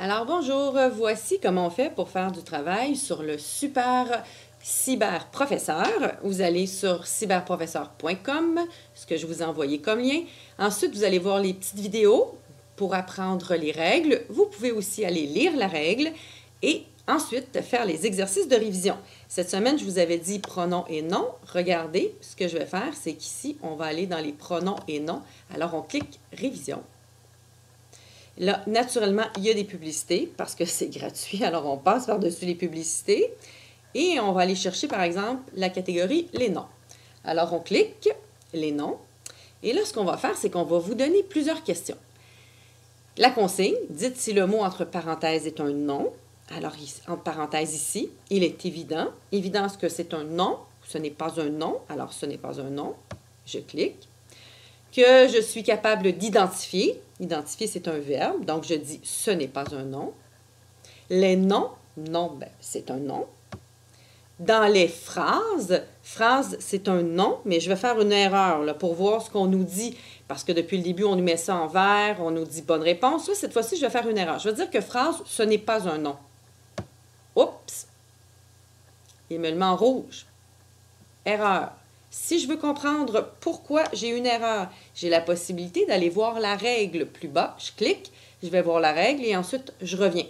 Alors bonjour, voici comment on fait pour faire du travail sur le super cyberprofesseur. Vous allez sur cyberprofesseur.com, ce que je vous ai envoyé comme lien. Ensuite, vous allez voir les petites vidéos pour apprendre les règles. Vous pouvez aussi aller lire la règle et ensuite faire les exercices de révision. Cette semaine, je vous avais dit pronoms et noms. Regardez, ce que je vais faire, c'est qu'ici, on va aller dans les pronoms et noms. Alors, on clique révision. Là, naturellement, il y a des publicités parce que c'est gratuit, alors on passe par-dessus les publicités et on va aller chercher, par exemple, la catégorie « Les noms ». Alors, on clique « Les noms » et là, ce qu'on va faire, c'est qu'on va vous donner plusieurs questions. La consigne, dites si le mot entre parenthèses est un nom. Alors, entre parenthèses ici, il est évident. Évident, est-ce que c'est un nom? Ce n'est pas un nom. Alors, ce n'est pas un nom. Je clique. Que je suis capable d'identifier. Identifier, c'est un verbe, donc je dis « ce n'est pas un nom ». Les noms, nom, ben, c'est un nom. Dans les phrases, phrase, c'est un nom, mais je vais faire une erreur là, pour voir ce qu'on nous dit, parce que depuis le début, on nous met ça en vert, on nous dit « bonne réponse ». Là, cette fois-ci, je vais faire une erreur. Je vais dire que phrase, ce n'est pas un nom. Oups! Il me le met en rouge. Erreur. Si je veux comprendre pourquoi j'ai une erreur, j'ai la possibilité d'aller voir la règle plus bas. Je clique, je vais voir la règle et ensuite, je reviens.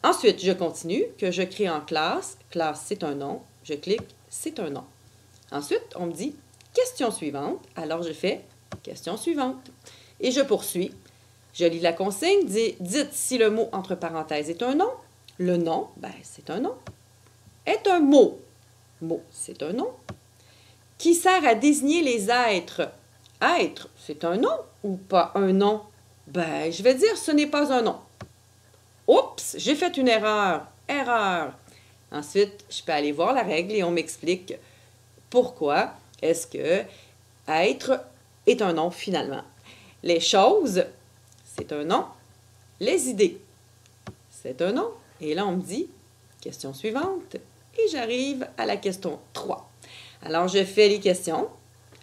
Ensuite, je continue, que je crée en classe. Classe, c'est un nom. Je clique, c'est un nom. Ensuite, on me dit « question suivante ». Alors, je fais « question suivante ». Et je poursuis. Je lis la consigne, dites si le mot entre parenthèses est un nom. Le nom, ben, c'est un nom. Est un mot. Mot, c'est un nom. Qui sert à désigner les êtres. Être, c'est un nom ou pas un nom? Ben, je vais dire ce n'est pas un nom. Oups, j'ai fait une erreur. Erreur. Ensuite, je peux aller voir la règle et on m'explique pourquoi est-ce que être est un nom finalement. Les choses, c'est un nom. Les idées, c'est un nom. Et là, on me dit, question suivante. Et j'arrive à la question 3. Alors, je fais les questions,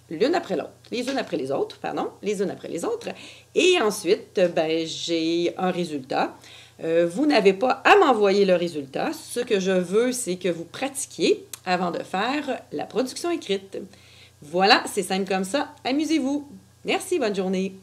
l'une après l'autre, les unes après les autres, pardon, les unes après les autres. Et ensuite, ben, j'ai un résultat. Vous n'avez pas à m'envoyer le résultat. Ce que je veux, c'est que vous pratiquiez avant de faire la production écrite. Voilà, c'est simple comme ça. Amusez-vous. Merci, bonne journée.